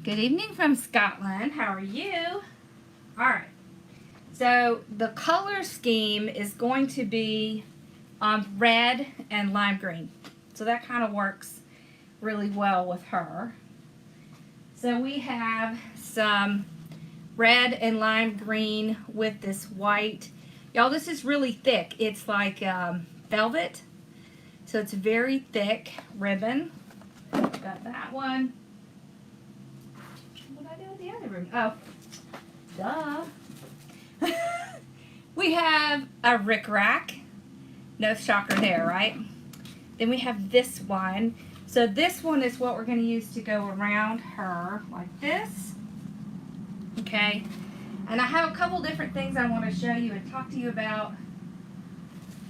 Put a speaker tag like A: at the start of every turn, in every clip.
A: Good evening from Scotland. How are you? Alright, so the color scheme is going to be red and lime green. So that kind of works really well with her. So we have some red and lime green with this white. Y'all, this is really thick. It's like velvet. So it's very thick ribbon. Got that one. What did I do with the other ribbon? Oh, duh. We have a rickrack. No shocker there, right? Then we have this one. So this one is what we're going to use to go around her like this. Okay. And I have a couple different things I want to show you and talk to you about.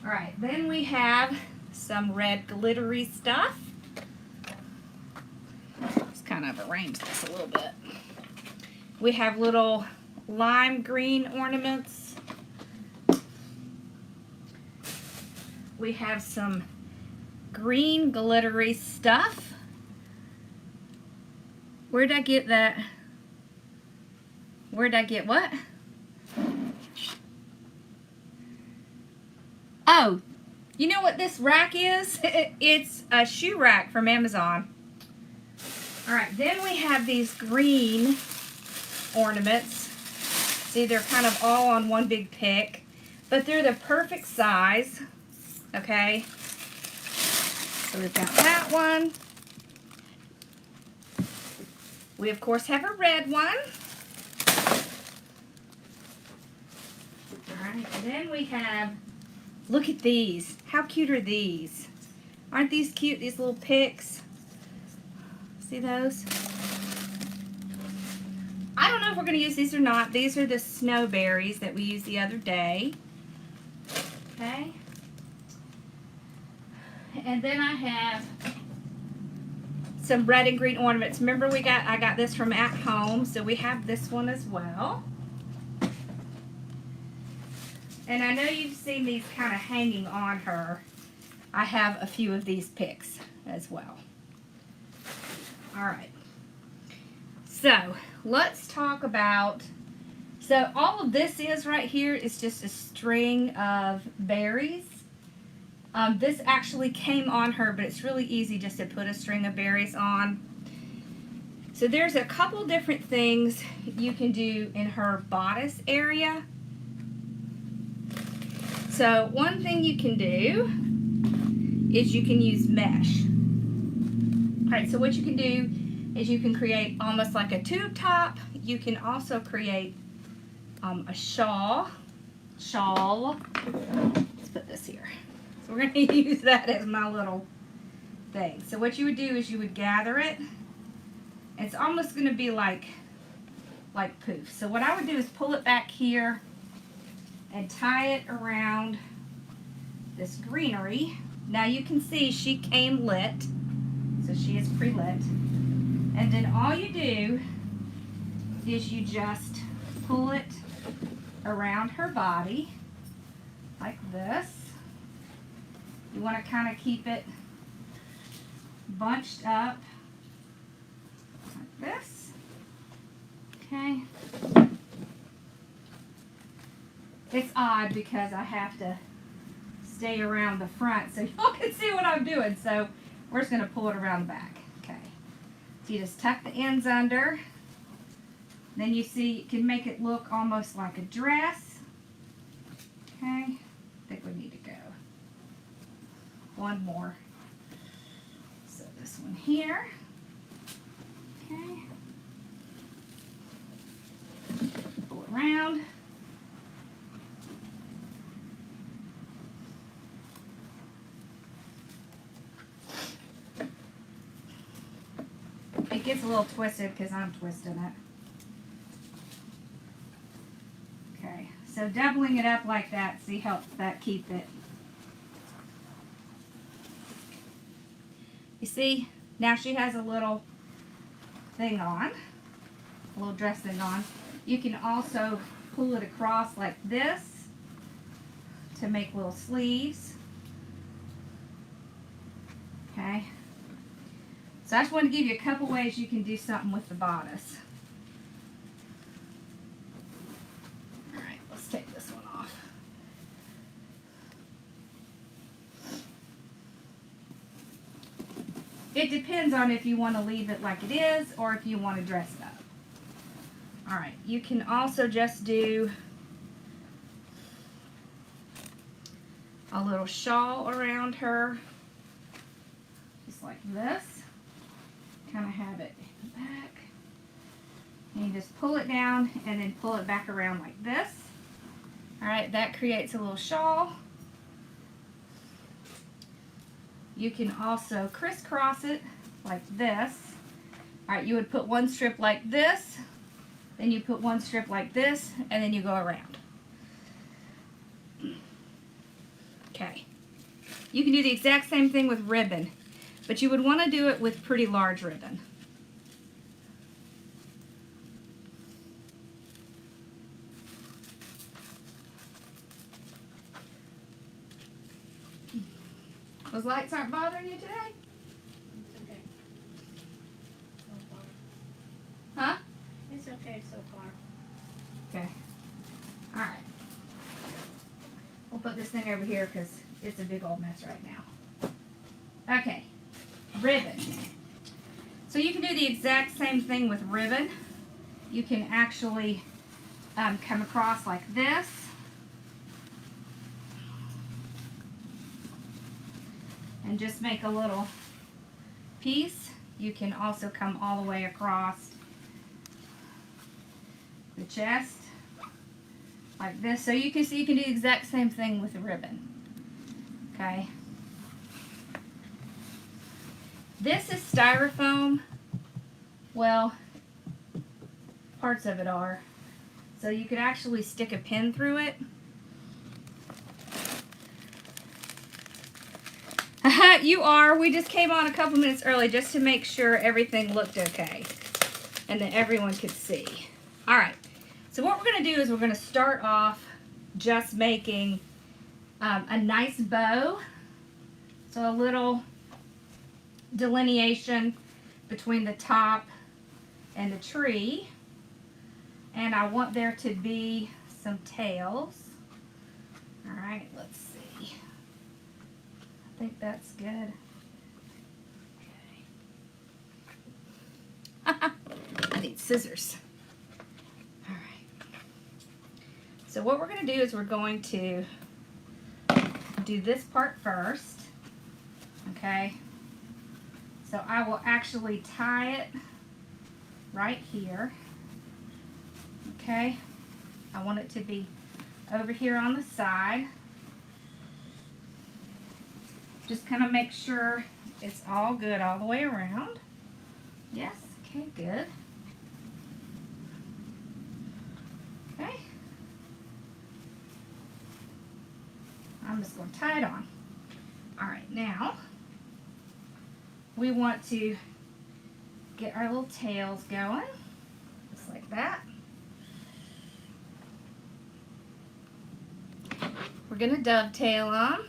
A: Alright, then we have some red glittery stuff. Let's kind of arrange this a little bit. We have little lime green ornaments. We have some green glittery stuff. Where'd I get that? Where'd I get what? Oh, you know what this rack is? It's a shoe rack from Amazon. Alright, then we have these green ornaments. See, they're kind of all on one big pick, but they're the perfect size. Okay, so we've got that one. We, of course, have a red one. Alright, and then we have, look at these. How cute are these? Aren't these cute, these little picks? See those? I don't know if we're going to use these or not. These are the snowberries that we used the other day. Okay. And then I have some red and green ornaments. Remember I got this from At Home, so we have this one as well. And I know you've seen these kind of hanging on her. I have a few of these picks as well. Alright. So, let's talk about, so all of this is right here is just a string of berries. This actually came on her, but it's really easy just to put a string of berries on. So there's a couple different things you can do in her bodice area. So one thing you can do is you can use mesh. Alright, so what you can do is you can create almost like a tube top. You can also create a shawl. Let's put this here. So we're going to use that as my little thing. So what you would do is you would gather it. It's almost going to be like poof. So what I would do is pull it back here and tie it around this greenery. Now you can see she came lit. So she is pre-lit. And then all you do is you just pull it around her body like this. You want to kind of keep it bunched up like this. Okay. It's odd because I have to stay around the front so y'all can see what I'm doing. So we're just going to pull it around the back. Okay. So you just tuck the ends under. Then you see you can make it look almost like a dress. Okay. I think we need to go one more. So this one here. Okay. Pull it around. It gets a little twisted because I'm twisting it. Okay, so doubling it up like that, see, helps that keep it. You see, now she has a little thing on, a little dress thing on. You can also pull it across like this to make little sleeves. Okay. So I just want to give you a couple ways you can do something with the bodice. Alright, let's take this one off. It depends on if you want to leave it like it is or if you want to dress it up. Alright, you can also just do a little shawl around her, just like this. Kind of have it in the back. And you just pull it down and then pull it back around like this. Alright, that creates a little shawl. You can also crisscross it like this. Alright, you would put one strip like this, then you put one strip like this, and then you go around. Okay. You can do the exact same thing with ribbon, but you would want to do it with pretty large ribbon. Those lights aren't bothering you today?
B: It's okay. So far.
A: Huh?
B: It's okay so far.
A: Okay. Alright. We'll put this thing over here because it's a big old mess right now. Okay. Ribbon. So you can do the exact same thing with ribbon. You can actually come across like this. And just make a little piece. You can also come all the way across the chest like this. So you can see you can do the exact same thing with the ribbon. Okay. This is styrofoam. Well, parts of it are. So you could actually stick a pin through it. You are. We just came on a couple minutes early just to make sure everything looked okay and that everyone could see. All right. So what we're going to do is we're going to start off just making a nice bow. So a little delineation between the top and the tree. And I want there to be some tails. All right, let's see. I think that's good. Okay. I need scissors. All right. So what we're going to do is we're going to do this part first. Okay. So I will actually tie it right here. Okay. I want it to be over here on the side. Just kind of make sure it's all good all the way around. Yes, okay, good. Okay. I'm just going to tie it on. All right, now we want to get our little tails going, just like that. We're going to dovetail them.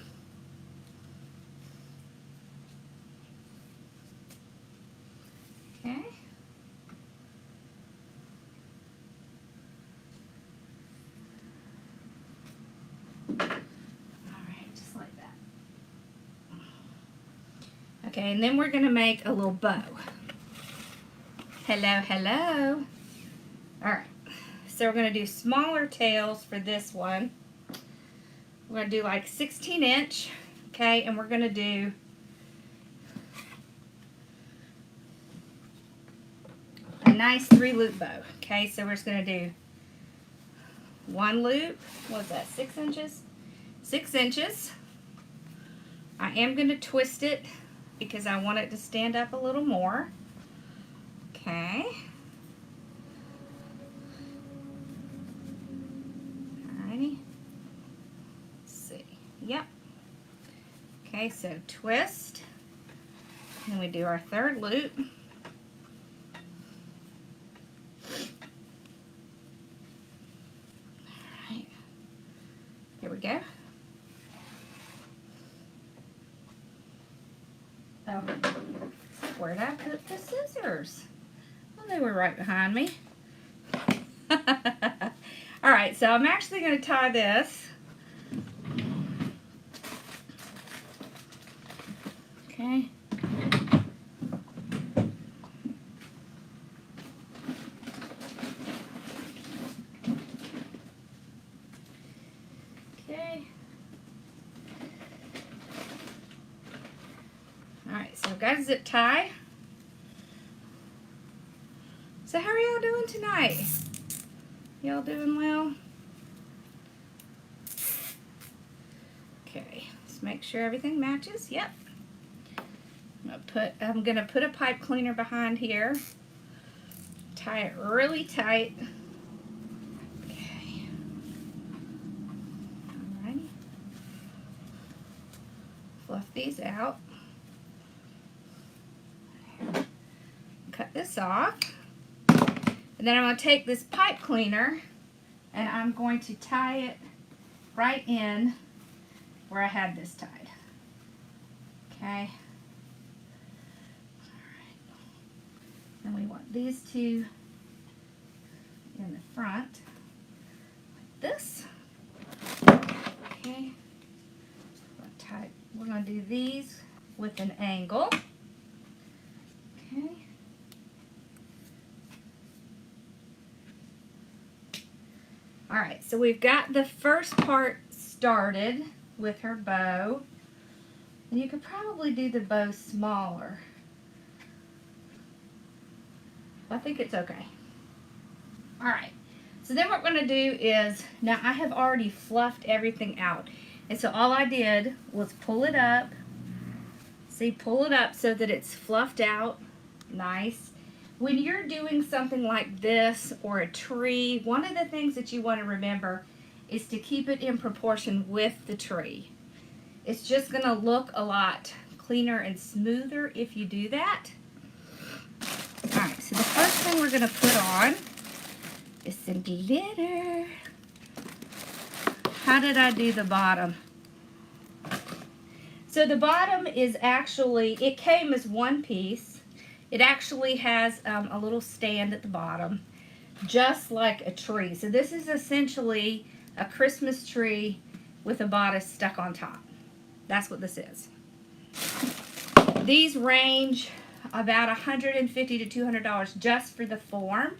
A: Okay. Alright, just like that. Okay, and then we're going to make a little bow. Hello, hello. Alright, so we're going to do smaller tails for this one. We're going to do like 16-inch, okay, and we're going to do a nice 3-loop bow. Okay, so we're just going to do 1 loop. What's that, 6 inches? 6 inches. I am going to twist it because I want it to stand up a little more. Okay. Alrighty. Let's see. Yep. Okay, so twist. Then we do our 3rd loop. Alright. Here we go. Oh. Where'd I put the scissors? Well, they were right behind me. Alright, so I'm actually going to tie this. Okay. Okay. Alright, so I've got a zip tie. So how are y'all doing tonight? Y'all doing well? Okay, let's make sure everything matches. Yep. I'm gonna put a pipe cleaner behind here. Tie it really tight. Okay. Alrighty. Fluff these out. Cut this off. And then I'm going to take this pipe cleaner and I'm going to tie it right in where I had this tied. Okay. Alright. And we want these two in the front like this. Okay. We're going to do these with an angle. Okay. Alright, so we've got the first part started with her bow. And you could probably do the bow smaller. I think it's okay. Alright, so then what we're going to do is, now I have already fluffed everything out. And so all I did was pull it up. See, pull it up so that it's fluffed out. Nice. When you're doing something like this or a tree, one of the things that you want to remember is to keep it in proportion with the tree. It's just going to look a lot cleaner and smoother if you do that. Alright, so the first thing we're going to put on is some glitter. How did I do the bottom? So the bottom is actually, it came as one piece. It actually has a little stand at the bottom, just like a tree. So this is essentially a Christmas tree with a bodice stuck on top. That's what this is. These range about $150 to $200 just for the form.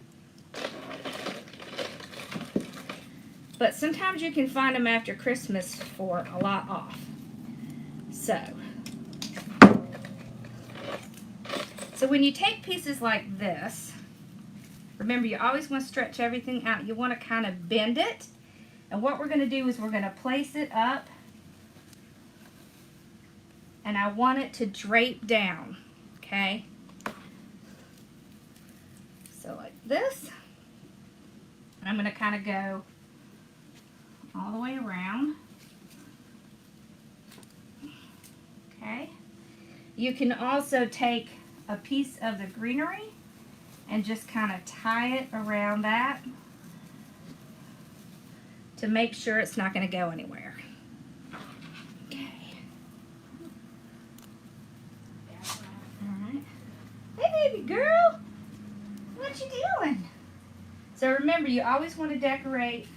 A: But sometimes you can find them after Christmas for a lot off. So when you take pieces like this, remember you always want to stretch everything out. You want to kind of bend it. And what we're going to do is we're going to place it up. And I want it to drape down. Okay? So like this. And I'm going to kind of go all the way around. Okay? You can also take a piece of the greenery and just kind of tie it around that to make sure it's not going to go anywhere. Okay. Alright. Hey baby girl! What you doing? So remember, you always want to decorate.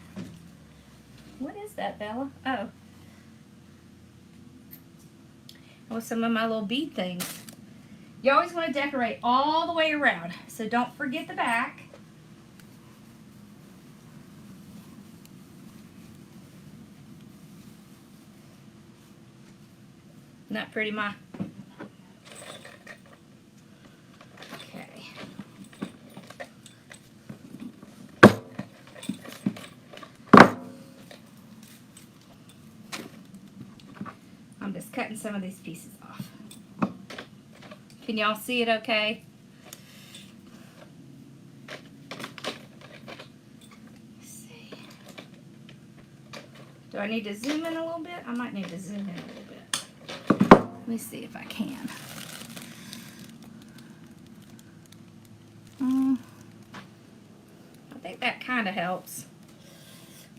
A: What is that, Bella? Oh. Oh, some of my little bead things. You always want to decorate all the way around, so don't forget the back. Not pretty, Ma? Okay. I'm just cutting some of these pieces off. Can y'all see it okay? Let's see. Do I need to zoom in a little bit? I might need to zoom in a little bit. Let me see if I can. I think that kind of helps.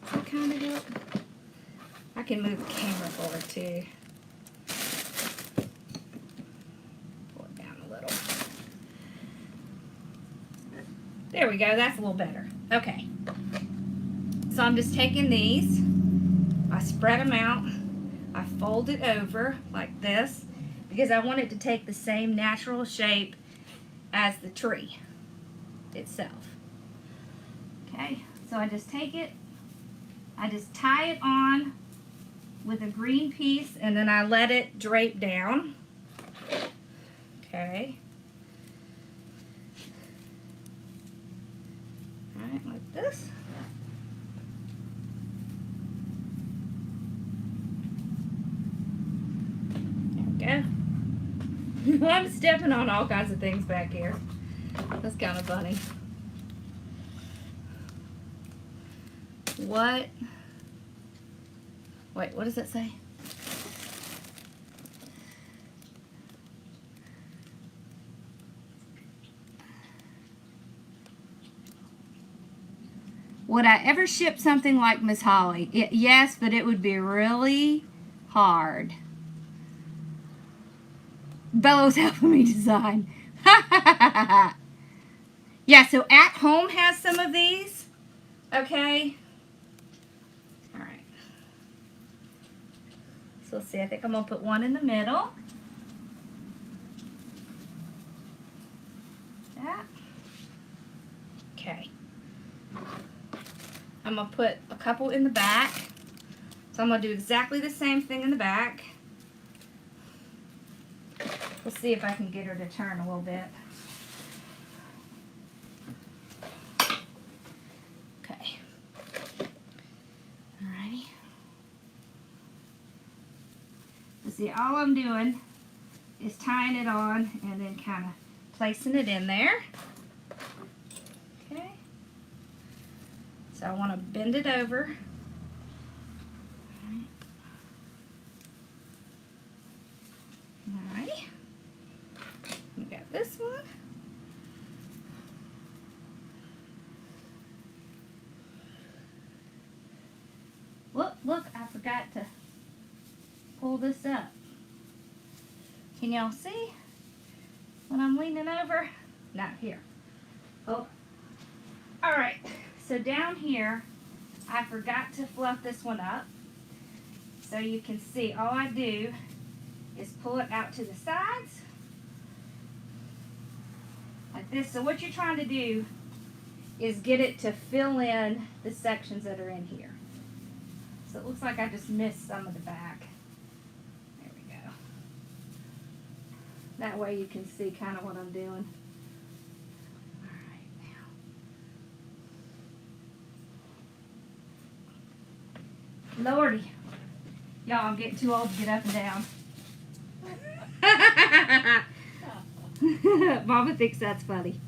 A: Does that kind of help? I can move the camera forward too. Pull it down a little. There we go, that's a little better. Okay. So I'm just taking these, I spread them out, I fold it over like this because I want it to take the same natural shape as the tree itself. Okay, so I just take it, I just tie it on with a green piece and then I let it drape down. Okay. Alright, like this. There we go. I'm stepping on all kinds of things back here. That's kind of funny. What? Wait, what does it say? Would I ever ship something like Miss Holly? Yes, but it would be really hard. Bella's helping me design. Yeah, so At Home has some of these. Okay. Alright. So let's see, I think I'm going to put one in the middle. That. Okay. I'm going to put a couple in the back. So I'm going to do exactly the same thing in the back. Let's see if I can get her to turn a little bit. Okay. Alrighty. So see, all I'm doing is tying it on and then kind of placing it in there. Okay. So I want to bend it over. Alrighty. We got this one. Look, I forgot to pull this up. Can y'all see when I'm leaning over? No, here. Oh. Alright, so down here, I forgot to fluff this one up. So you can see, all I do is pull it out to the sides. Like this. So what you're trying to do is get it to fill in the sections that are in here. So it looks like I just missed some of the back. There we go. That way you can see kind of what I'm doing. Alright, now. Lordy. Y'all, I'm getting too old to get up and down. Mama thinks that's funny.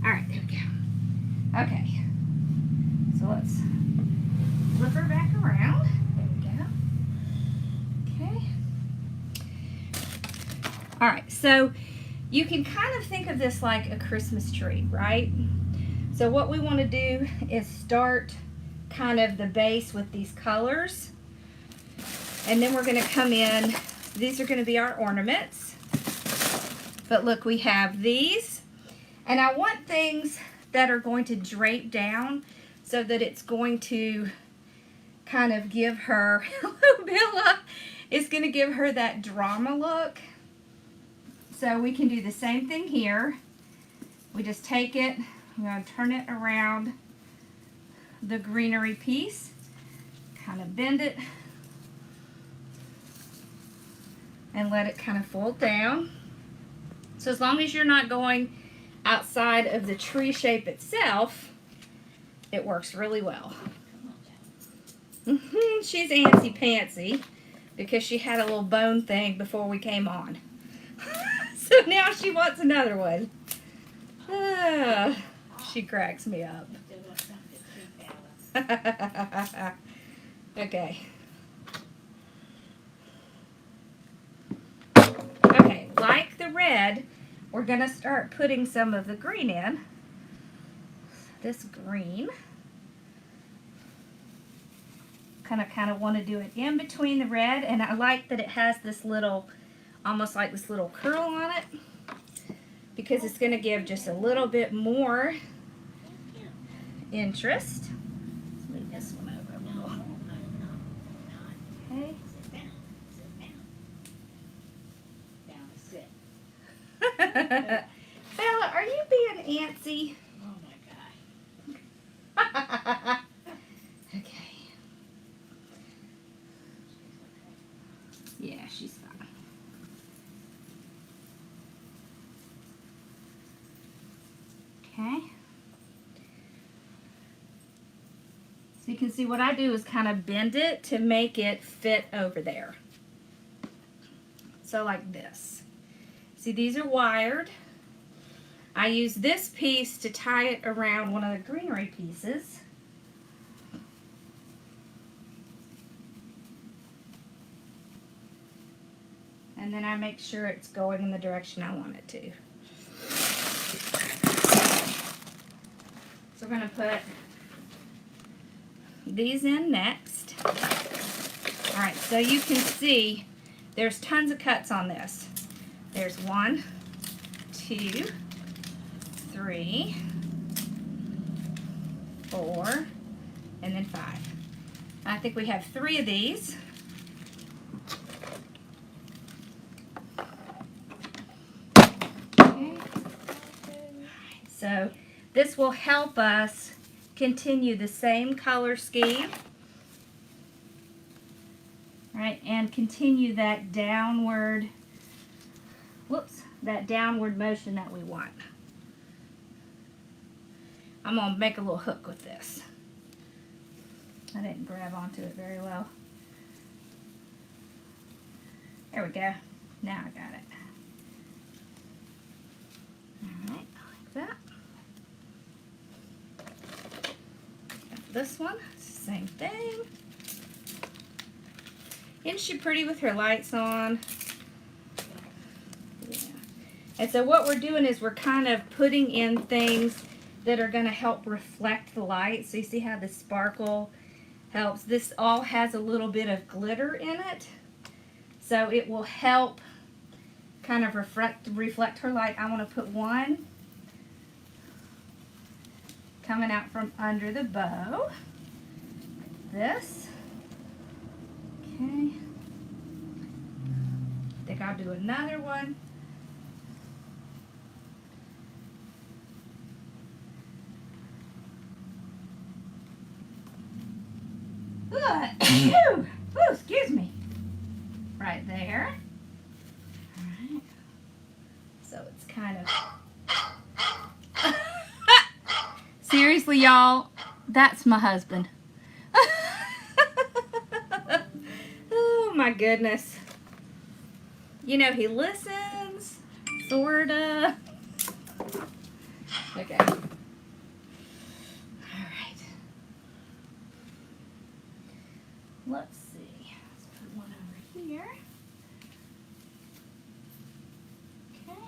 A: Alright, there we go. Okay. So let's flip her back around. There we go. Okay. Alright, so you can kind of think of this like a Christmas tree, right? So what we want to do is start kind of the base with these colors. And then we're going to come in. These are going to be our ornaments. But look, we have these. And I want things that are going to drape down so that it's going to kind of give her, hello Bella, it's going to give her that drama look. So we can do the same thing here. We just take it, I'm going to turn it around the greenery piece, kind of bend it, and let it kind of fold down. So as long as you're not going outside of the tree shape itself, it works really well. She's antsy-pantsy because she had a little bone thing before we came on. So now she wants another one. She cracks me up. Okay. Okay, like the red, we're going to start putting some of the green in. This green. Kind of want to do it in between the red, and I like that it has this little, almost like this little curl on it. because it's going to give just a little bit more interest. Let's move this one over a little. Okay.
B: Sit down. Sit down. Down, sit.
A: Bella, are you being antsy?
B: Oh my God.
A: Okay. Yeah, she's fine. Okay. So you can see what I do is kind of bend it to make it fit over there. So like this. See, these are wired. I use this piece to tie it around one of the greenery pieces. And then I make sure it's going in the direction I want it to. So we're going to put these in next. Alright, so you can see there's tons of cuts on this. There's 1, 2, 3, 4, and then 5. I think we have 3 of these. Okay. So this will help us continue the same color scheme. Right, and continue that downward, that downward motion that we want. I'm going to make a little hook with this. I didn't grab onto it very well. There we go. Now I got it. Alright, like that. Got this one, same thing. Isn't she pretty with her lights on? Yeah. And so what we're doing is we're kind of putting in things that are going to help reflect the light. So you see how the sparkle helps. This all has a little bit of glitter in it. So it will help kind of reflect her light. I want to put one coming out from under the bow. Like this. Okay. I think I'll do another one. Ooh, excuse me. Right there. Alright. So it's kind of... Seriously, y'all, that's my husband. Oh my goodness. You know, he listens, sorta. Okay. Alright. Let's see. Let's put one over here. Okay.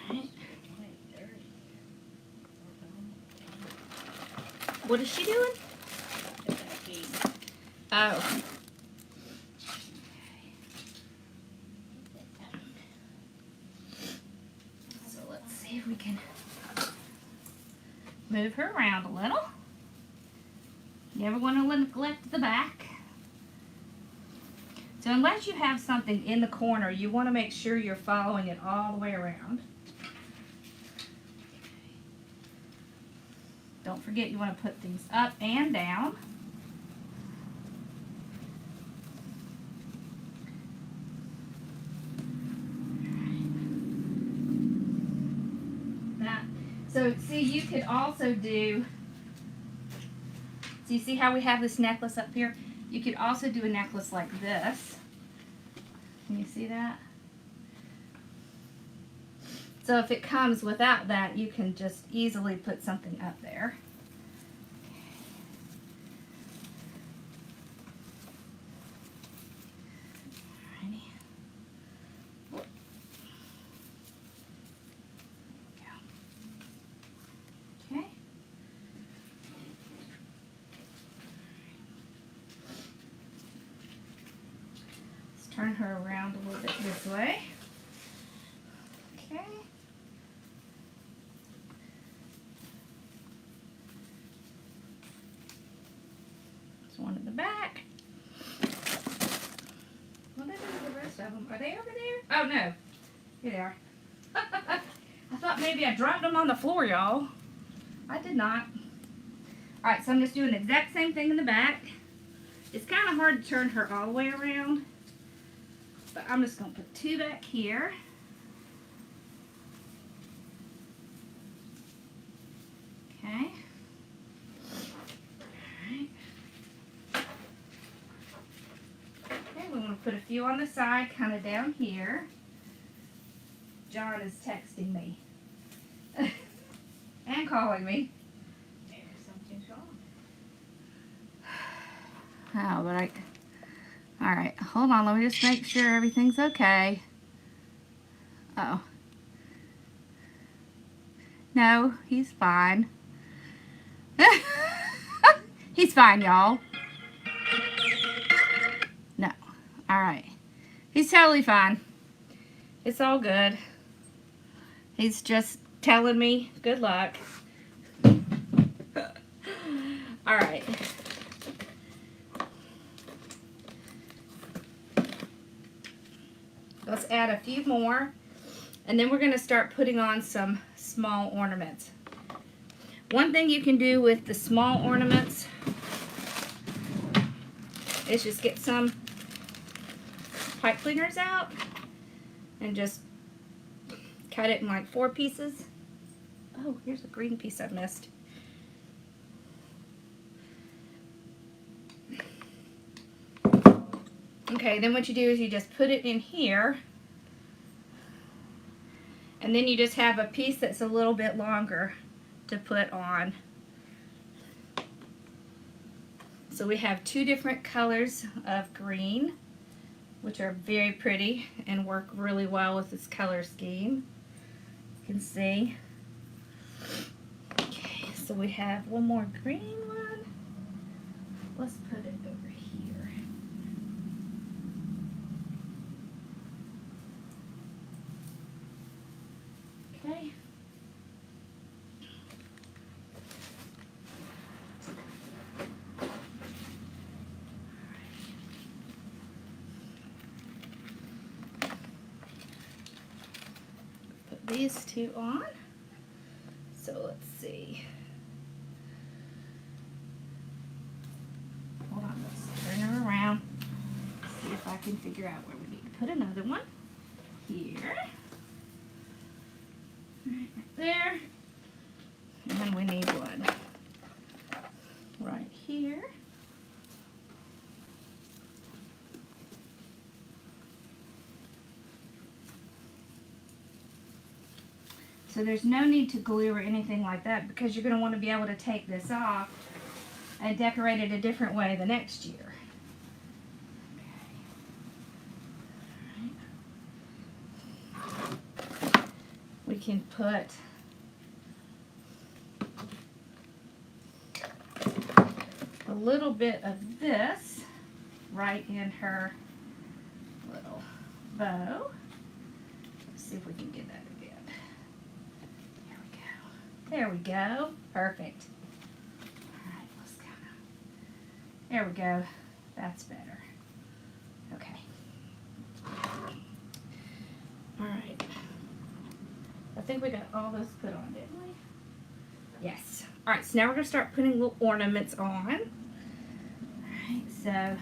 A: Alright. What is she doing? Oh. So let's see if we can move her around a little. You ever want to neglect the back? So unless you have something in the corner, you want to make sure you're following it all the way around. Don't forget you want to put things up and down. So see, you could also do, so you see how we have this necklace up here? You could also do a necklace like this. Can you see that? So if it comes without that, you can just easily put something up there. turn her around a little bit this way. Okay. There's one in the back. What did I do with the rest of them? Are they over there? Oh no. Here they are. I thought maybe I dropped them on the floor, y'all. I did not. Alright, so I'm just doing the exact same thing in the back. It's kind of hard to turn her all the way around. But I'm just going to put 2 back here. Okay. Alright. Okay, we want to put a few on the side, kind of down here. John is texting me. And calling me.
B: Maybe something's wrong.
A: Oh, but alright, hold on, let me just make sure everything's okay. Oh. No, he's fine. He's fine, y'all. No. Alright. He's totally fine. It's all good. He's just telling me good luck. Alright. Let's add a few more, and then we're going to start putting on some small ornaments. One thing you can do with the small ornaments is just get some pipe cleaners out and just cut it in like 4 pieces. Oh, here's a green piece I missed. Okay, then what you do is you just put it in here, and then you just have a piece that's a little bit longer to put on. So we have 2 different colors of green, which are very pretty and work really well with this color scheme. You can see. Okay, so we have one more green one. Let's put it over here. Okay. Put these 2 on. So let's see. Hold on, let's turn her around. See if I can figure out where we need to put another one. Here. Right there. And then we need one right here. So there's no need to glue or anything like that, because you're going to want to be able to take this off and decorate it a different way the next year. We can put a little bit of this right in her little bow. Let's see if we can get that again. There we go. There we go. Perfect. All right, let's kind of. There we go. That's better. Okay. All right. I think we got all those put on, didn't we? Yes. All right, so now we're going to start putting little ornaments on. All right, so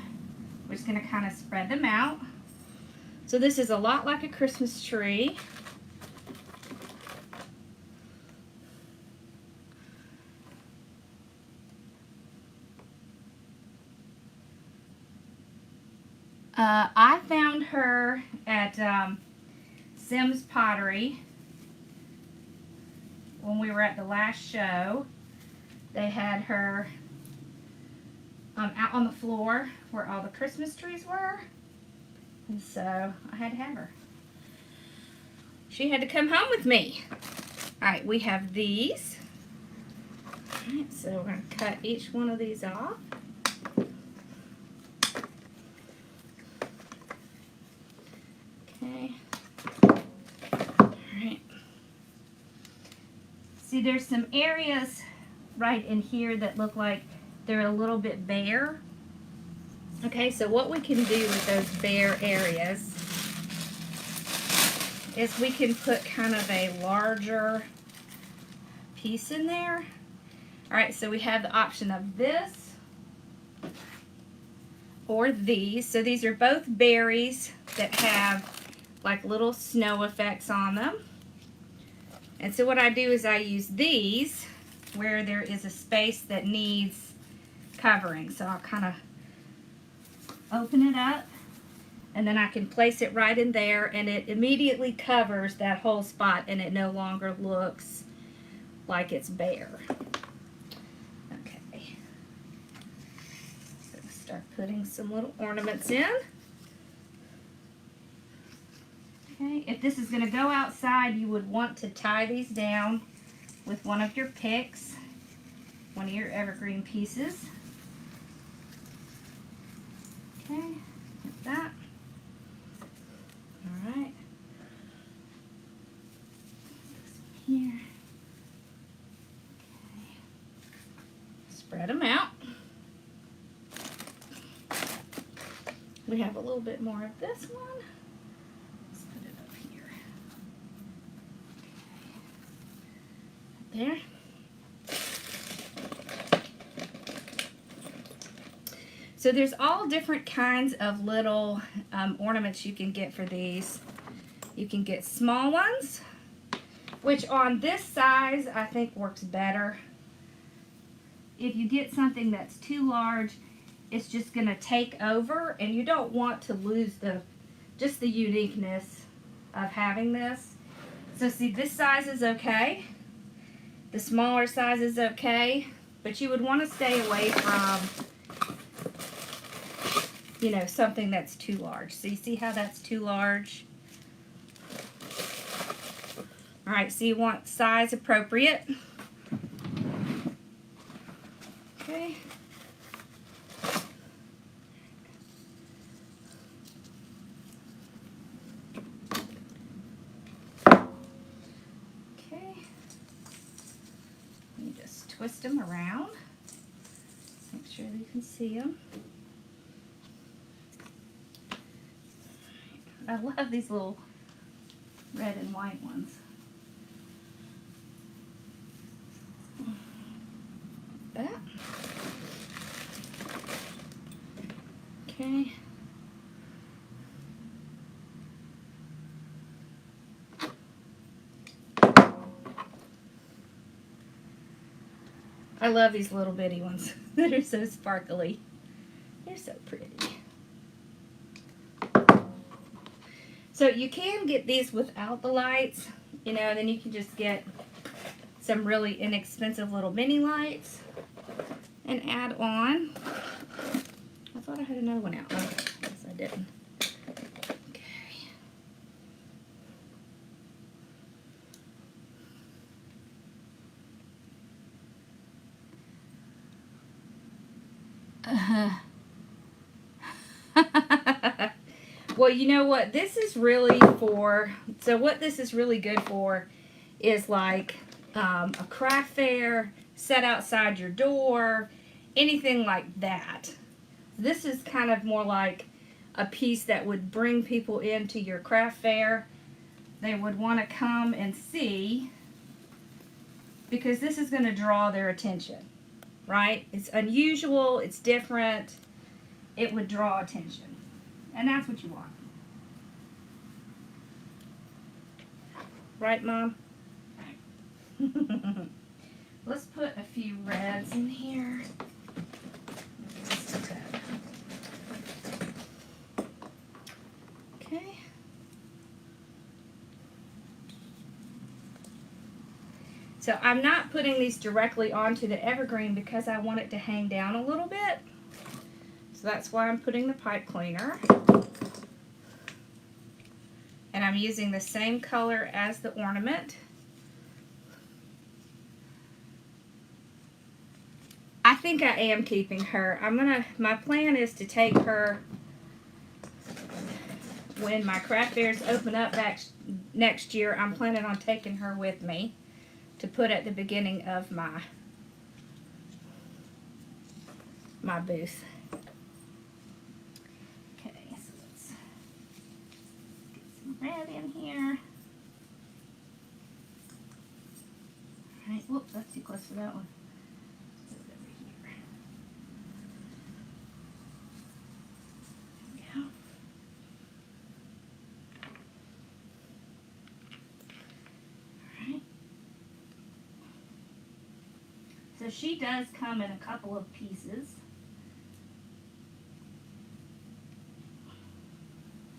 A: we're just going to kind of spread them out. So this is a lot like a Christmas tree. I found her at Sim's Pottery when we were at the last show. They had her out on the floor where all the Christmas trees were, and so I had to have her. She had to come home with me. Alright, we have these. Alright, so we're going to cut each one of these off. Okay. Alright. See, there's some areas right in here that look like they're a little bit bare. Okay, so what we can do with those bare areas is we can put kind of a larger piece in there. Alright, so we have the option of this or these. So these are both berries that have like little snow effects on them. And so what I do is I use these where there is a space that needs covering. So I'll kind of open it up, and then I can place it right in there, and it immediately covers that whole spot, and it no longer looks like it's bare. Okay. So start putting some little ornaments in. Okay, if this is going to go outside, you would want to tie these down with one of your picks, one of your evergreen pieces. Okay, like that. All right. Here. Okay. Spread them out. We have a little bit more of this one. Let's put it up here. Okay. There. So there's all different kinds of little ornaments you can get for these. You can get small ones, which on this size I think works better. If you get something that's too large, it's just going to take over, and you don't want to lose just the uniqueness of having this. So see, this size is okay. The smaller size is okay, but you would want to stay away from, you know, something that's too large. So you see how that's too large? All right, so you want size appropriate. Okay. Okay. You just twist them around. Make sure you can see them. I love these little red and white ones. Like that. Okay. I love these little bitty ones. They're so sparkly. They're so pretty. So you can get these without the lights, you know, then you can just get some really inexpensive little mini lights and add on. I thought I had another one out. Oh, I guess I didn't. Okay. Well, you know what? This is really for, so what this is really good for is like a craft fair, set outside your door, anything like that. This is kind of more like a piece that would bring people into your craft fair. They would want to come and see, because this is going to draw their attention, right? It's unusual, it's different, it would draw attention. And that's what you want. Right, Mom? Right. Let's put a few reds in here. Okay. So I'm not putting these directly onto the evergreen because I want it to hang down a little bit. So that's why I'm putting the pipe cleaner. And I'm using the same color as the ornament. I think I am keeping her. My plan is to take her when my craft fairs open up back next year, I'm planning on taking her with me to put at the beginning of my booth. Okay, so let's get some red in here. Alright, whoops, that's too close for that one. Put it over here. There we go. Alright. So she does come in a couple of pieces.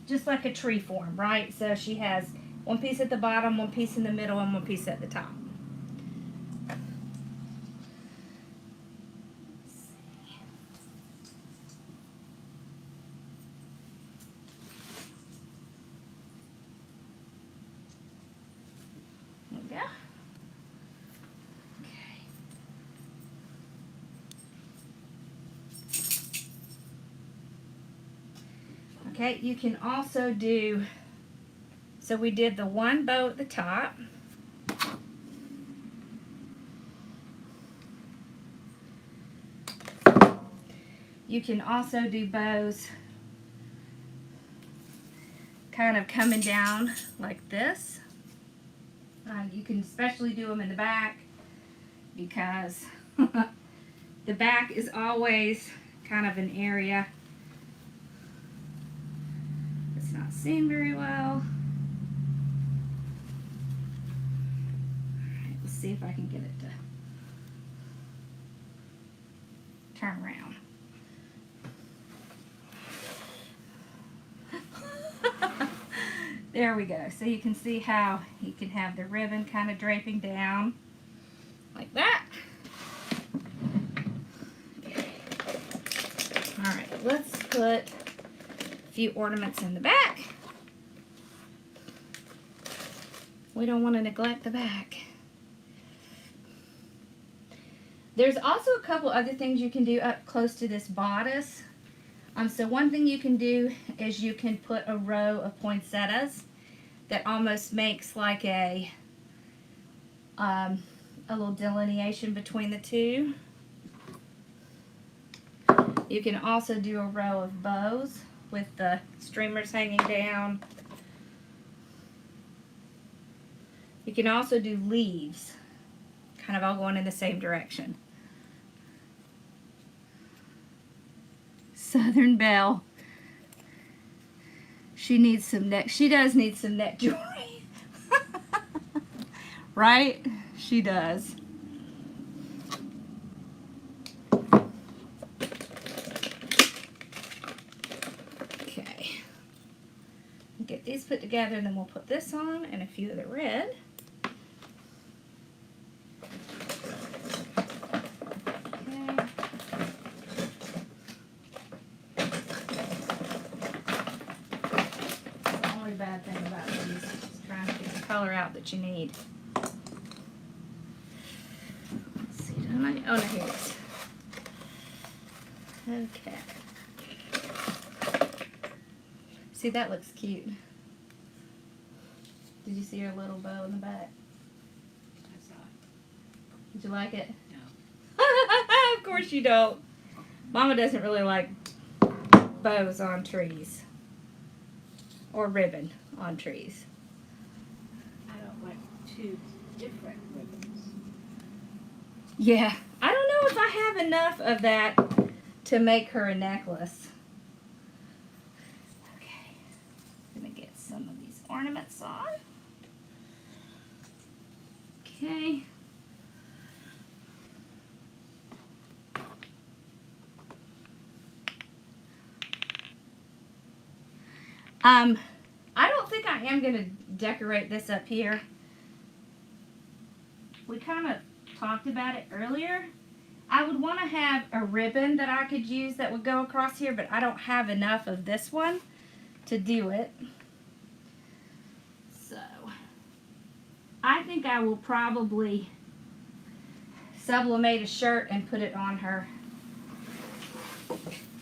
A: Just like a tree form, right? So she has one piece at the bottom, one piece in the middle, and one piece at the top. There we go. Okay, you can also do, so we did the one bow at the top. You can also do bows kind of coming down like this. You can especially do them in the back because the back is always kind of an area not seen very well. Alright, let's see if I can get it to turn around. There we go. So you can see how you can have the ribbon kind of draping down like that. Okay. Alright, let's put few ornaments in the back. We don't want to neglect the back. There's also a couple other things you can do up close to this bodice. So one thing you can do is you can put a row of poinsettias that almost makes like a little delineation between the two. You can also do a row of bows with the streamers hanging down. You can also do leaves, kind of all going in the same direction. Southern Belle. She needs some neck. She does need some neck jewelry. Right? She does. Get these put together, and then we'll put this on and a few of the red. Okay. The only bad thing about these is trying to get the color out that you need. Let's see, oh no, here it is. Okay. See, that looks cute. Did you see her little bow in the back?
B: I saw it.
A: Did you like it?
B: No.
A: Of course you don't. Mama doesn't really like bows on trees. Or ribbon on trees.
B: I don't like two different ribbons.
A: Yeah. I don't know if I have enough of that to make her a necklace. Some of these ornaments on. Okay. I don't think I am going to decorate this up here. We kind of talked about it earlier. I would want to have a ribbon that I could use that would go across here, but I don't have enough of this one to do it. So, I think I will probably sublimate a shirt and put it on her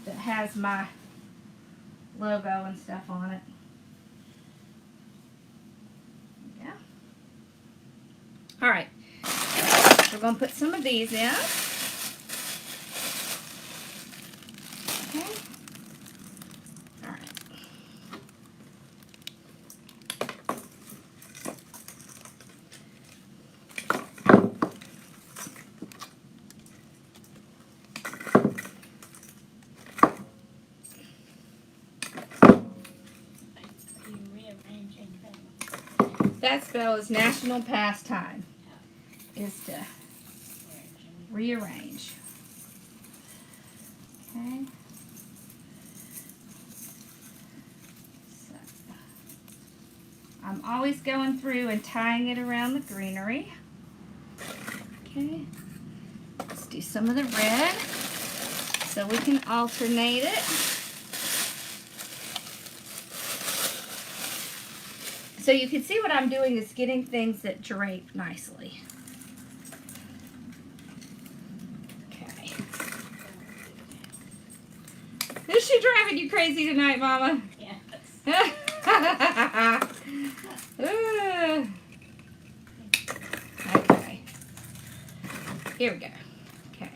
A: that has my logo and stuff on it. All right, we're going to put some of these in. Okay. All right.
B: You rearranging things.
A: That's Bella's national pastime, is to rearrange. Okay. So, I'm always going through and tying it around the greenery. Okay. Let's do some of the red so we can alternate it. So you can see what I'm doing is getting things that drape nicely. Okay. Is she driving you crazy tonight, Mama?
B: Yes.
A: Okay. Here we go. Okay.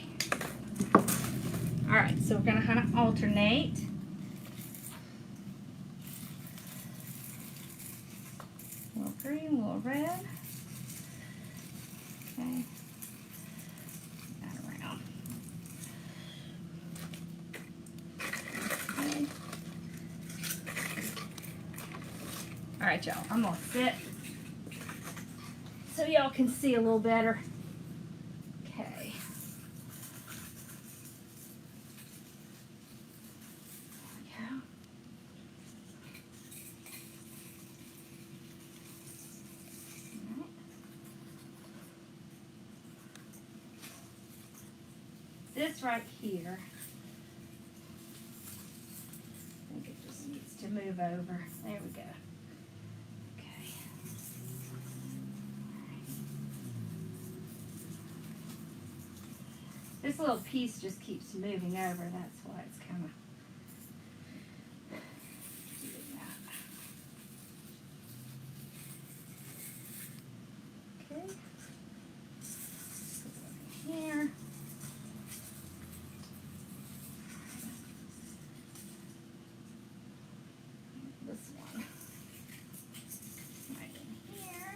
A: All right, so we're going to kind of alternate. A little green, a little red. Okay. That around. Okay. All right, y'all. I'm going to sit so y'all can see a little better. Okay. There we go. This right here, I think it just needs to move over. There we go. Okay. This little piece just keeps moving over. That's why it's kind of doing that. Okay. Put one in here. This one right in here.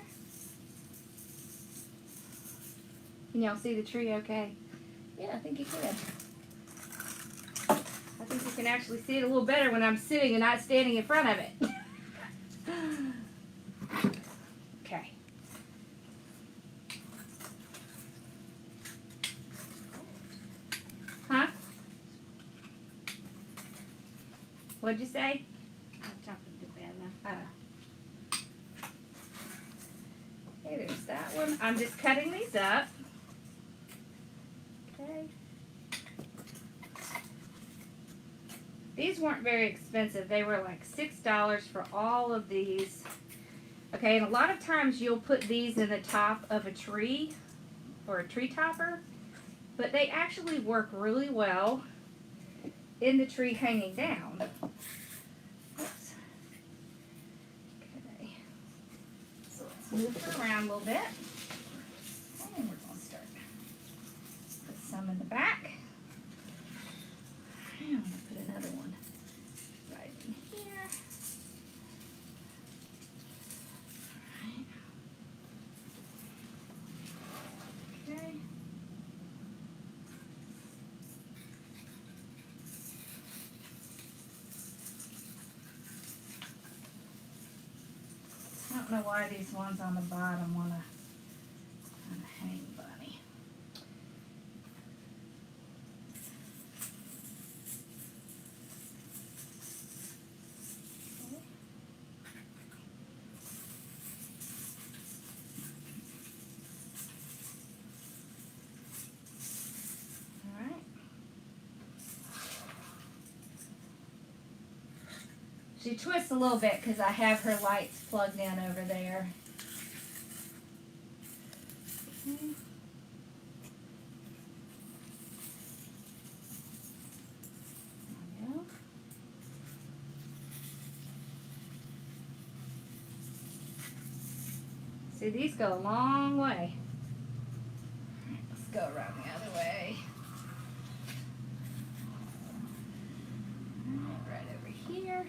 A: Can y'all see the tree okay? Yeah, I think you can. I think you can actually see it a little better when I'm sitting and not standing in front of it. Okay. Huh? What'd you say?
B: I'm talking to Bella.
A: Okay, there's that one. I'm just cutting these up. Okay. These weren't very expensive. They were like $6 for all of these. Okay, and a lot of times you'll put these in the top of a tree or a tree topper, but they actually work really well in the tree hanging down. Oops. Okay. So let's move her around a little bit. And we're going to start. Put some in the back. And I'm going to put another one right in here. Alright. Okay. I don't know why these ones on the bottom want to kind of hang bunny. Alright. She twists a little bit because I have her lights plugged in over there. Okay. There we go. See, See, these go a long way. Let's go around the other way. Right over here.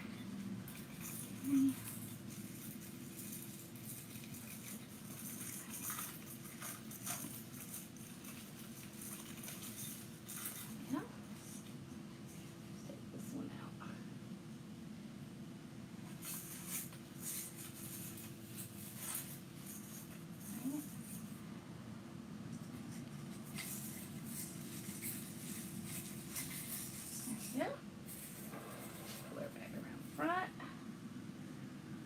A: Yeah. Take this one out. There we go. Pull her back around front.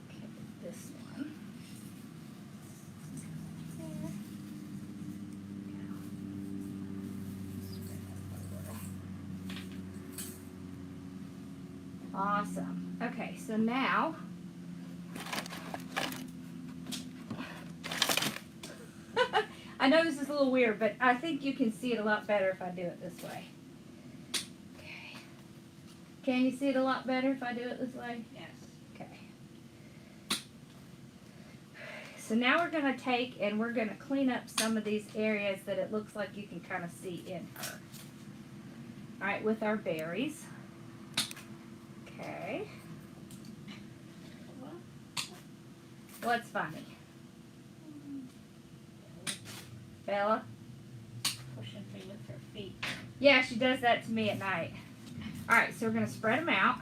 A: Okay, this one. There. Go. Awesome. Okay, so now I know this is a little weird, but I think you can see it a lot better if I do it this way. Okay. Can you see it a lot better if I do it this way?
B: Yes.
A: Okay. So now we're going to take and we're going to clean up some of these areas that it looks like you can kind of see in her. All right, with our berries. Okay. What's funny? Bella?
B: Pushing me with her feet.
A: Yeah, she does that to me at night. All right, so we're going to spread them out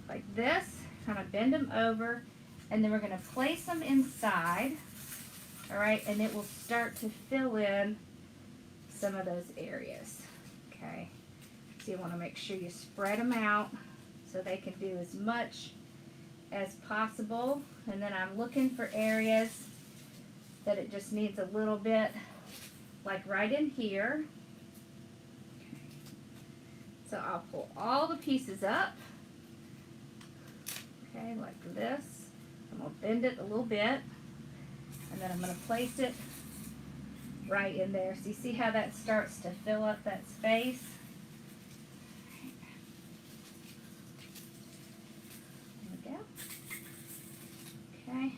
A: like this, kind of bend them over, and then we're going to place them inside, all right, and it will start to fill in some of those areas, okay? So you want to make sure you spread them out so they can do as much as possible, and then I'm looking for areas that it just needs a little bit, like right in here. So I'll pull all the pieces up, okay, like this. I'm going to bend it a little bit, and then I'm going to place it right in there. So you see how that starts to fill up that space? There we go. Okay.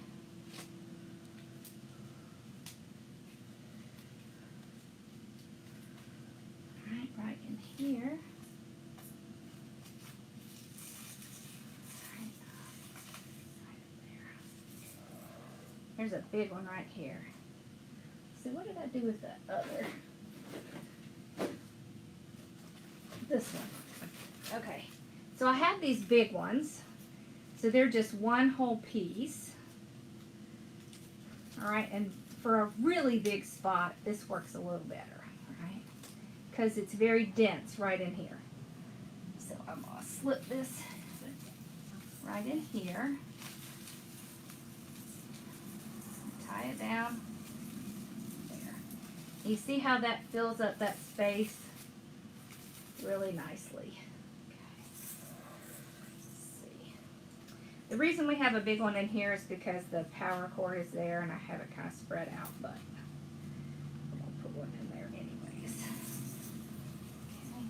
A: Right in here. There's a big one right here. So what did I do with the other? This one. Okay. So I have these big ones. So they're just one whole piece. All right. And for a really big spot, this works a little better. All right. Because it's very dense right in here. So I'm going to slip this right in here. Tie it down. There. You see how that fills up that space really nicely. Okay. Let's see. The reason we have a big one in here is because the power cord is there and I have it kind of spread out, but I'm going to put one in there anyways. Okay.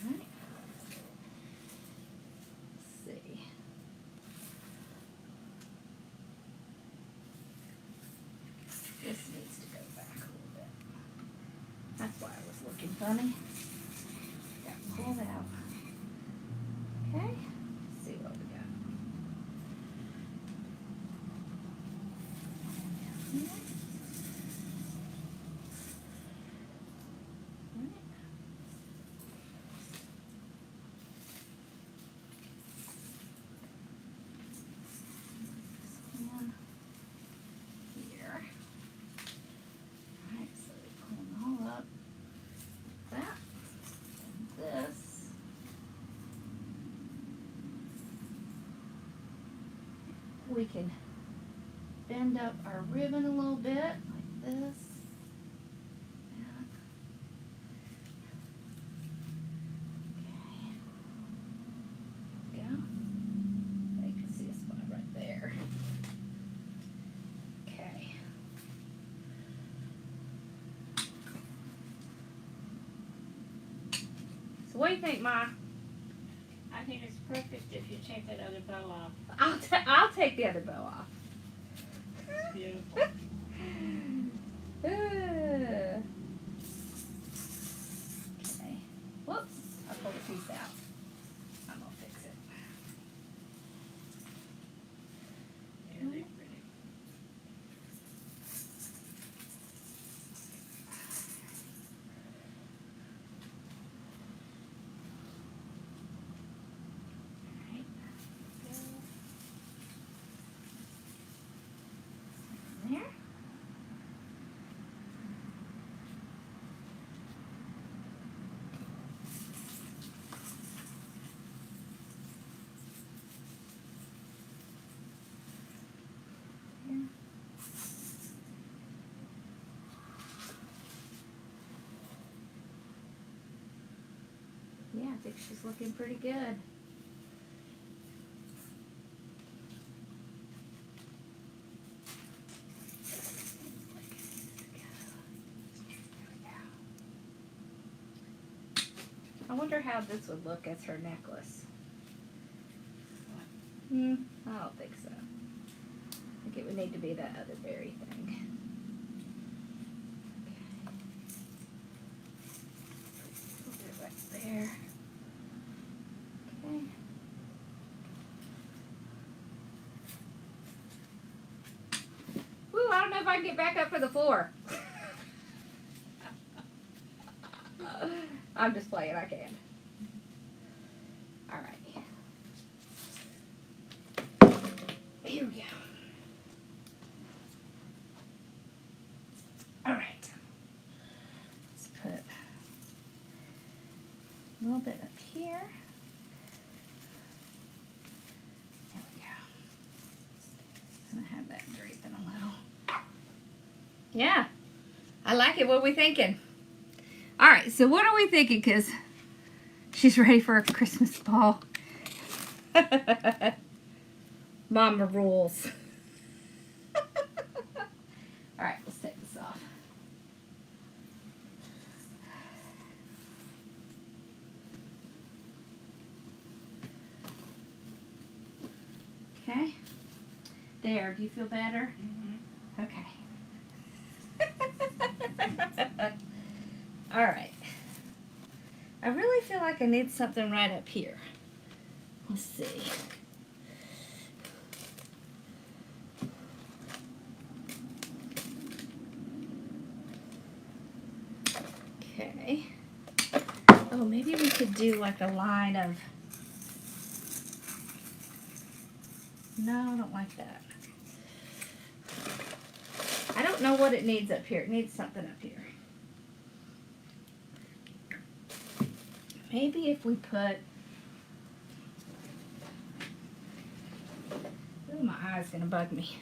A: All right. Let's see. This needs to go back a little bit. That's why I was looking funny. Got pulled out. Okay. Let's see what we got. Here. All right. One here. Alright, so we pull them all up. That and this. We can bend up our ribbon a little bit, like this. Yeah. Okay. There we go. You can see a spot right there. Okay. So So what do you think, Ma?
B: I think it's perfect if you take that other bow off.
A: I'll take the other bow off.
B: It's beautiful.
A: Okay. Whoops. I pulled a piece out. I'm gonna fix it.
B: Really pretty.
A: Alright. There. Yeah, I think she's looking pretty good. I wonder how this would look as her necklace. I don't think so. I think it would need to be that other berry thing. Put it right there. Okay. Woo, I don't know if I can get back up for the floor. I'm just playing, I can. Alright. Here we go. Alright. Let's put a little bit up here. There we go. I'm gonna have that draping a little. Yeah. I like it. What are we thinking? Alright, so what are we thinking? Because she's ready for a Christmas ball. Mama rules. Alright, let's take this off. Okay. There, do you feel better?
B: Mm-hmm.
A: Okay. Alright. I really feel like I need something right up here. Let's see. Okay. Oh, maybe we could do like a line of... No, I don't like that. I don't know what it needs up here. It needs something up here. Maybe if we put... Ooh, my eye's gonna bug me.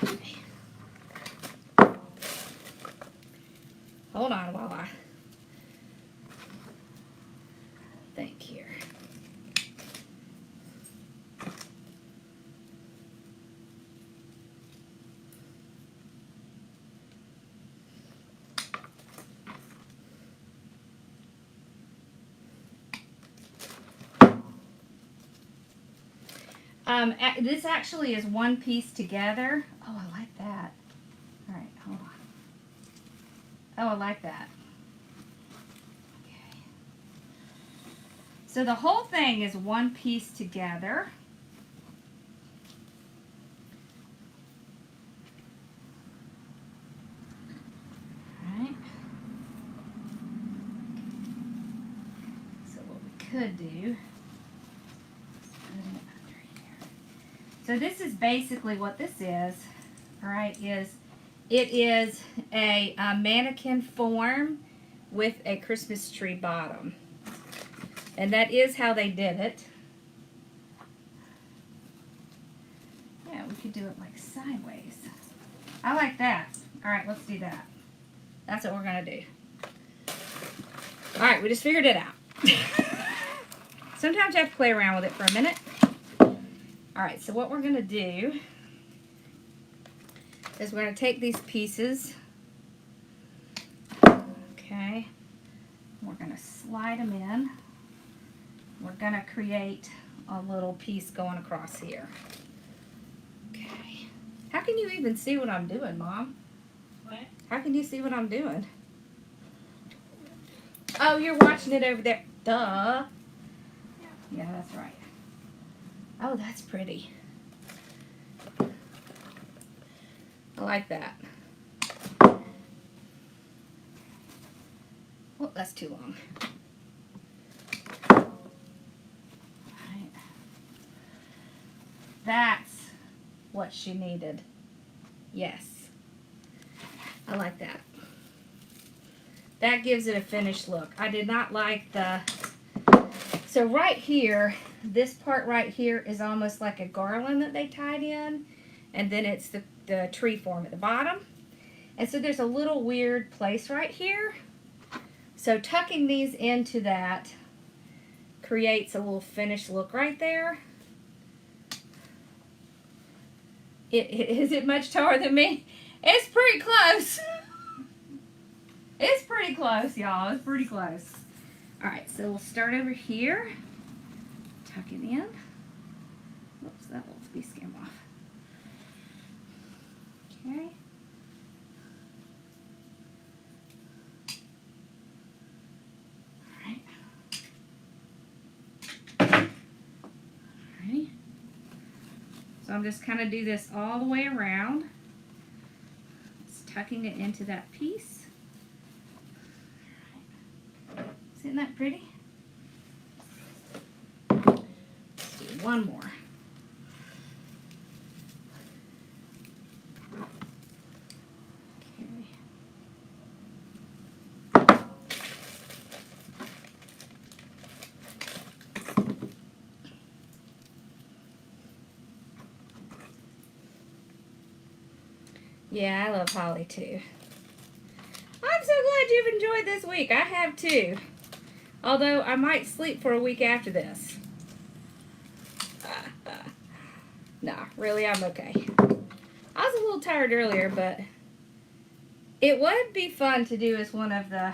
A: Okay. Hold on while I think here. This actually is one piece together. Oh, I like that. All right, hold on. Oh, I like that. Okay. So the whole thing is one piece together. All right. So what we could do. So this is basically what this is, all right, it is a mannequin form with a Christmas tree bottom. And that is how they did it. Yeah, we could do it like sideways. I like that. All right, let's do that. That's what we're gonna do. All right, we just figured it out. Sometimes you have to play around with it for a minute. Alright, so what we're going to do is we're going to take these pieces, okay, we're going going to slide them in. We're going to create a little piece going across here. Okay. How can you even see what I'm doing, Mom?
B: What?
A: How can you see what I'm doing? Oh, you're watching it over there. Duh. Yeah, that's right. Oh, that's pretty. I like that. Oh, that's too long. Right. That's what she needed. Yes. I like that. That gives it a finished look. I did not like the... So right here, this part right here is almost like a garland that they tied in. And then it's the tree form at the bottom. And so there's a little weird place right here. So tucking these into that creates a little finished look right there. Is it much taller than me? It's pretty close. It's pretty close, y'all. It's pretty close. Alright, so we'll start over here. Tuck it in. Whoops, that little piece came off. Okay. Alright. Alright. So I'm just kind of do this all the way around. Just tucking it into that piece. Isn't that pretty? Let's do one more. Okay. Yeah, I love holly too. I'm so glad you've enjoyed this week. I have too. Although I might sleep for a week after this. Nah, really, I'm okay. I was a little tired earlier, but it would be fun to do as one of the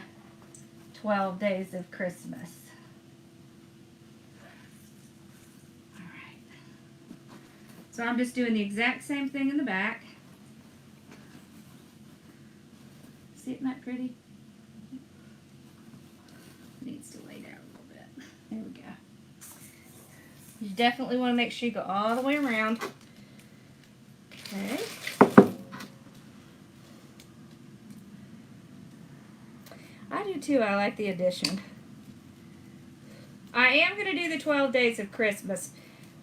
A: 12 days of Christmas. Alright. So I'm just doing the exact same thing in the back. See, isn't that pretty? Needs to lay down a little bit. There we go. You definitely want to make sure you go all the way around. Okay. I do too. I like the addition. I am going to do the 12 days of Christmas,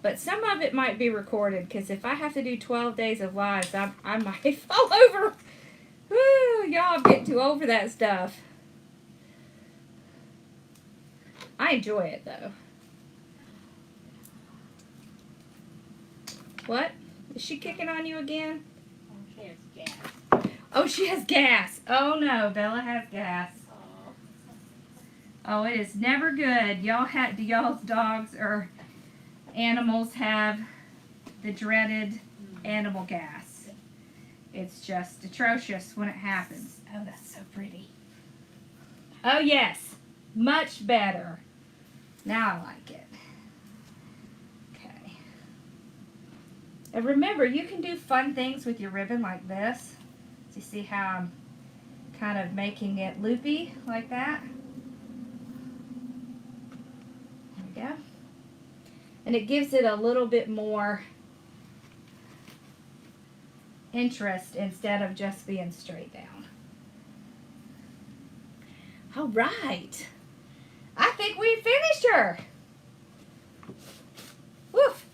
A: but some of it might be recorded because if I have to do 12 days of lives, I might fall over. Woo, y'all, I'm getting too old for that stuff. I enjoy it, though. What? Is she kicking on you again?
B: She has gas.
A: Oh, she has gas. Oh, no. Bella has gas. Oh, it is never good. Do y'all's dogs or animals have the dreaded animal gas? It's just atrocious when it happens. Oh, that's so pretty. Oh, yes. Much better. Now I like it. Okay. And remember, you can do fun things with your ribbon like this. So you see how I'm kind of making it loopy like that? There we go. And it gives it a little bit more interest instead of just being straight down. All right. I think we finished her. Woof.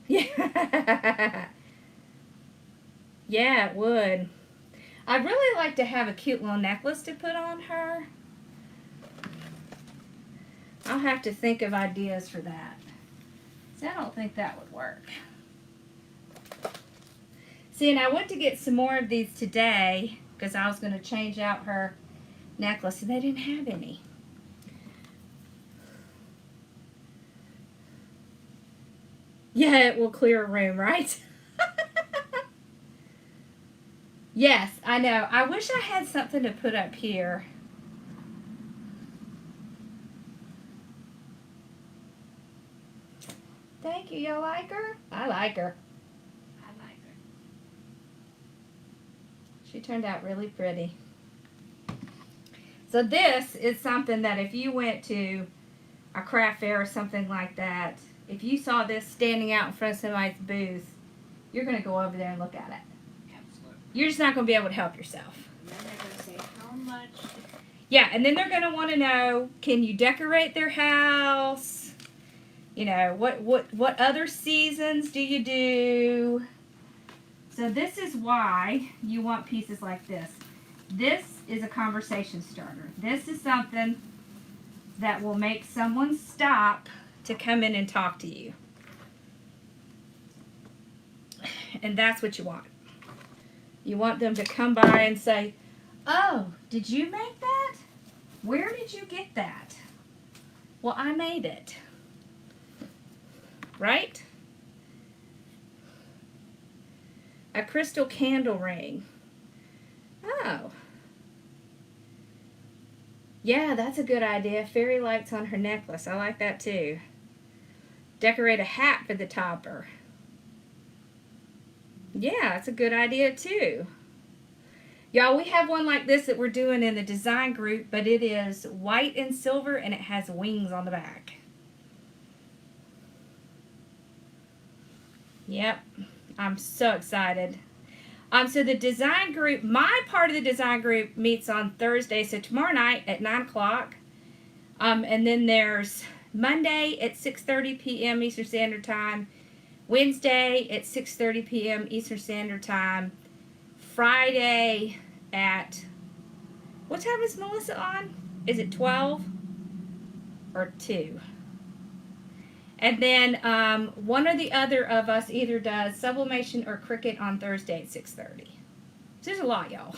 A: Yeah. Yeah, it would. I'd really like to have a cute little necklace to put on her. I'll have to think of ideas for that. See, I don't think that would work. See, and I went to get some more of these today because I was going to change out her necklace and they didn't have any. Yeah, it will clear a room, right? Yes, I know. I wish I had something to put up here. Thank you. Y'all like her? I like her.
B: I like her.
A: She turned out really pretty. So this is something that if you went to a craft fair or something like that, if you saw this standing out in front of somebody's booth, you're going to go over there and look at it.
B: Absolutely.
A: You're just not going to be able to help yourself.
B: And then they're going to say how much.
A: Yeah, and then they're going to want to know, can you decorate their house? You know, what other seasons do you do? So this is why you want pieces like this. This is a conversation starter. This is something that will make someone stop to come in and talk to you. And that's what you want. You want them to come by and say, oh, did you make that? Where did you get that? Well, I made it. Right? A crystal candle ring. Oh. Yeah, that's a good idea. Fairy lights on her necklace. I like that too. Decorate a hat for the topper. Yeah, that's a good idea too. Y'all, we have one like this that we're doing in the design group, but it is white and silver and it has wings on the back. Yep, I'm so excited. So the design group, my part of the design group meets on Thursday, so tomorrow night at 9 o'clock. And then there's Monday at 6:30 p.m. Eastern Standard Time, Wednesday at 6:30 p.m. Eastern Standard Time, Friday at, what time is Melissa on? Is it 12 or 2? And then one or the other of us either does sublimation or cricket on Thursday at 6:30. So there's a lot, y'all.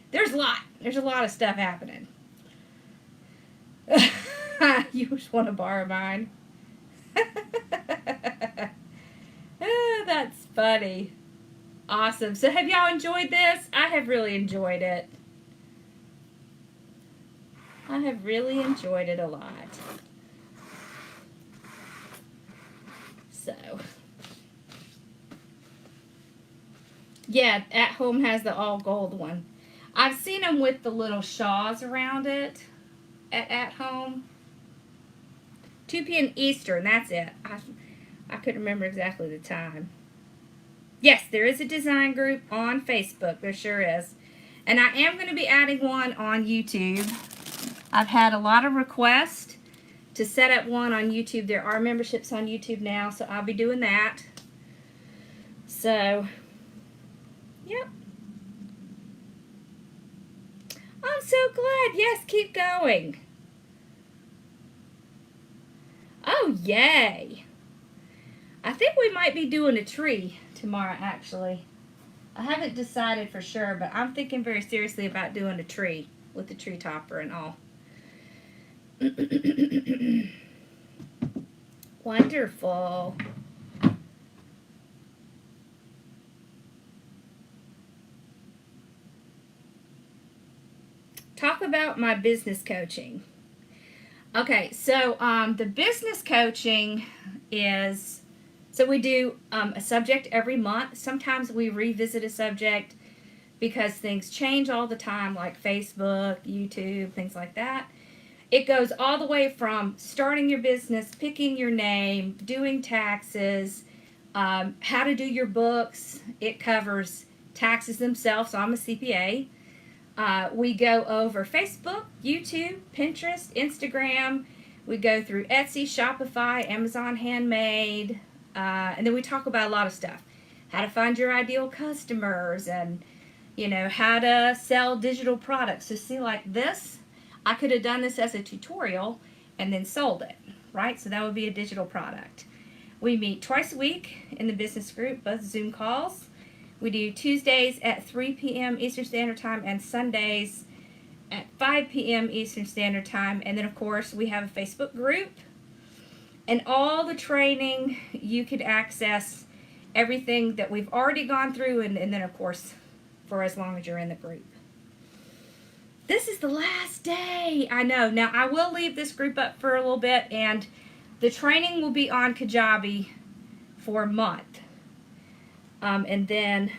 A: There's a lot. There's a lot of stuff happening. You just want to borrow mine? That's funny. Awesome. So have y'all enjoyed this? I have really enjoyed it. I have really enjoyed it a lot. So, yeah, At Home has the all gold one. I've seen them with the little shaws around it at Home. 2 p.m. Eastern, that's it. I couldn't remember exactly the time. Yes, there is a design group on Facebook. There sure is. And I am going to be adding one on YouTube. I've had a lot of requests to set up one on YouTube. There are memberships on YouTube now, so I'll be doing that. So, yep. I'm so glad. Yes, keep going. Oh, yay. I think we might be doing a tree tomorrow, actually. I haven't decided for sure, but I'm thinking very seriously about doing a tree with the tree topper and all. Wonderful. Talk about my business coaching. Okay, so the business coaching is, so we do a subject every month. Sometimes we revisit a subject because things change all the time, like Facebook, YouTube, things like that. It goes all the way from starting your business, picking your name, doing taxes, how to do your books. It covers taxes themselves, so I'm a CPA. We go over Facebook, YouTube, Pinterest, Instagram. We go through Etsy, Shopify, Amazon Handmade, and then we talk about a lot of stuff. How to find your ideal customers and, you know, how to sell digital products. So see, like this, I could have done this as a tutorial and then sold it, right? So that would be a digital product. We meet twice a week in the business group, both Zoom calls. We do Tuesdays at 3 p.m. Eastern Standard Time and Sundays at 5 p.m. Eastern Standard Time. And then, of course, we have a Facebook group. And all the training, you could access everything that we've already gone through. And then, of course, for as long as you're in the group. This is the last day. I know. Now, I will leave this group up for a little bit, and the training will be on Kajabi for a month. And then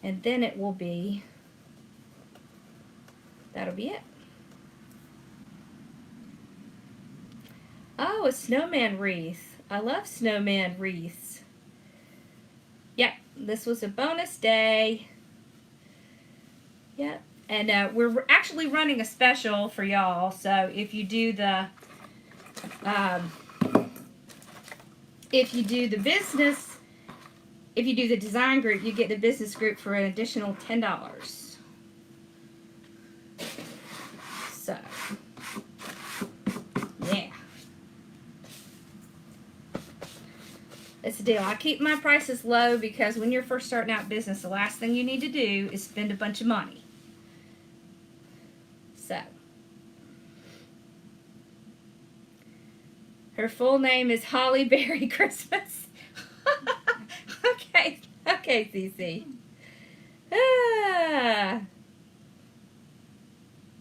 A: it will be, that'll be it. Oh, a snowman wreath. I love snowman wreaths. Yep, this was a bonus day. Yep, and we're actually running a special for y'all. So if you do the business, if you do the design group, you get the business group for an additional $10. So, yeah. It's the deal. I keep my prices low because when you're first starting out business, the last thing you need to do is spend a bunch of money. So, her full name is Holly Berry Christmas. Okay, Cece.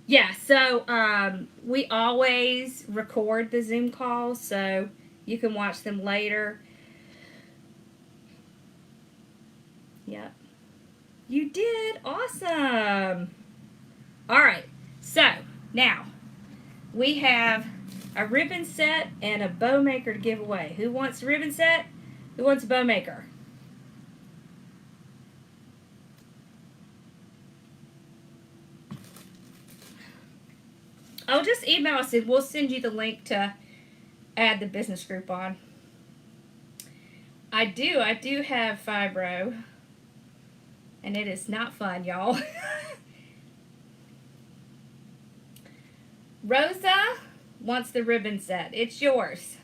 A: Yeah, so we always record the Zoom calls so you can watch them later. Yep. You did. Awesome. All right. So, now we have a ribbon set and a bow maker to give away. Who wants a ribbon set? Who wants a bow maker? Oh, just email us and we'll send you the link to add the business group on. I do have fibro. And it is not fun, y'all. Rosa wants the ribbon set. It's yours.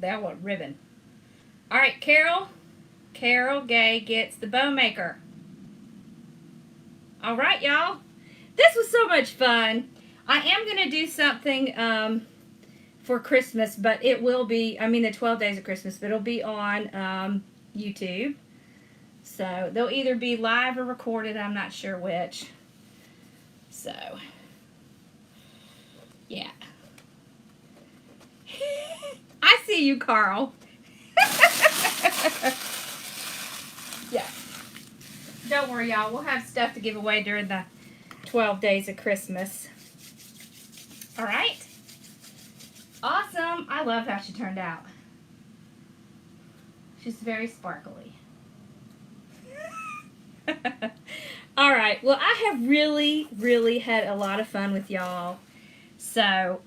A: That one ribbon. All right, Carol Gay gets the bow maker. All right, y'all. This was so much fun. I am going to do something for Christmas, but it will be, the 12 days of Christmas, but it'll be on YouTube. So they'll either be live or recorded. I'm not sure which. So, yeah. I see you, Carl. Yeah. Don't worry, y'all. We'll have stuff to give away during the 12 days of Christmas. All right. Awesome. I love how she turned out. She's very sparkly. All right. Well, I have really, really had a lot of fun with y'all. So,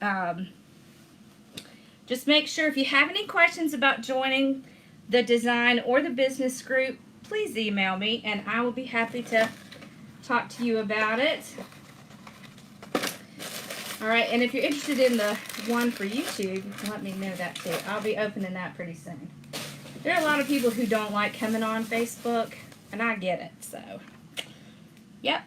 A: just make sure if you have any questions about joining the design or the business group, please email me and I will be happy to talk to you about it. All right, and if you're interested in the one for YouTube, let me know that too. I'll be opening that pretty soon. There are a lot of people who don't like coming on Facebook, and I get it, so. Yep.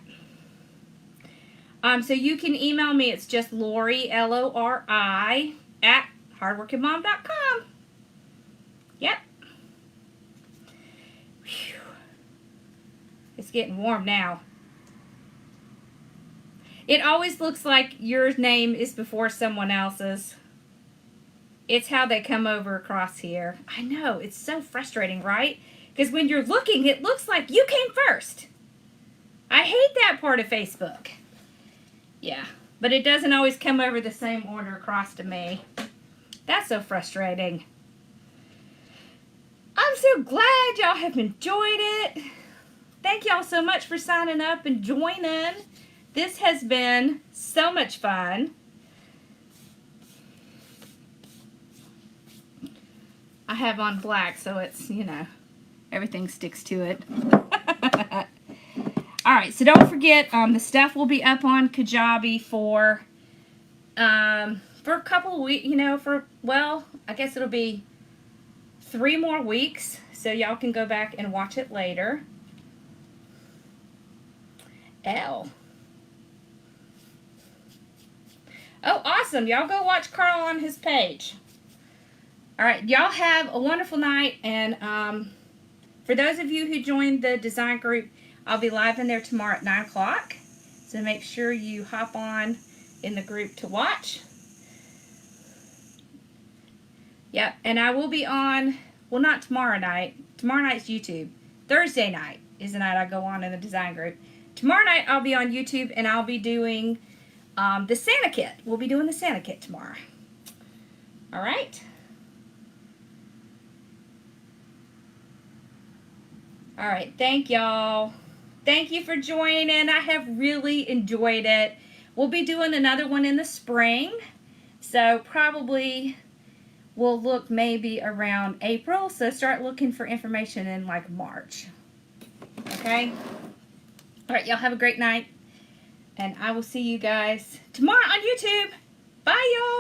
A: So you can email me. It's just Lori, Lori, at hardworkingmom.com. Yep. Whew. It's getting warm now. It always looks like your name is before someone else's. It's how they come over across here. I know, it's so frustrating, right? Because when you're looking, it looks like you came first. I hate that part of Facebook. Yeah, but it doesn't always come over the same order across to me. That's so frustrating. I'm so glad y'all have enjoyed it. Thank y'all so much for signing up and joining. This has been so much fun. I have on black, so it's, everything sticks to it. All right, so don't forget, the stuff will be up on Kajabi for a couple of weeks, I guess it'll be 3 more weeks, so y'all can go back and watch it later. Oh, awesome. Y'all go watch Carl on his page. All right. Y'all have a wonderful night. And for those of you who joined the design group, I'll be live in there tomorrow at 9 o'clock. So make sure you hop on in the group to watch. Yep. And I will be on, well, not tomorrow night. Tomorrow night's YouTube. Thursday night is the night I go on in the design group. Tomorrow night I'll be on YouTube and I'll be doing the Santa kit. We'll be doing the Santa kit tomorrow. All right. All right. Thank y'all. Thank you for joining. I have really enjoyed it. We'll be doing another one in the spring. So probably we'll look maybe around April. So start looking for information in like March. Okay. All right. Y'all have a great night. And I will see you guys tomorrow on YouTube. Bye, y'all.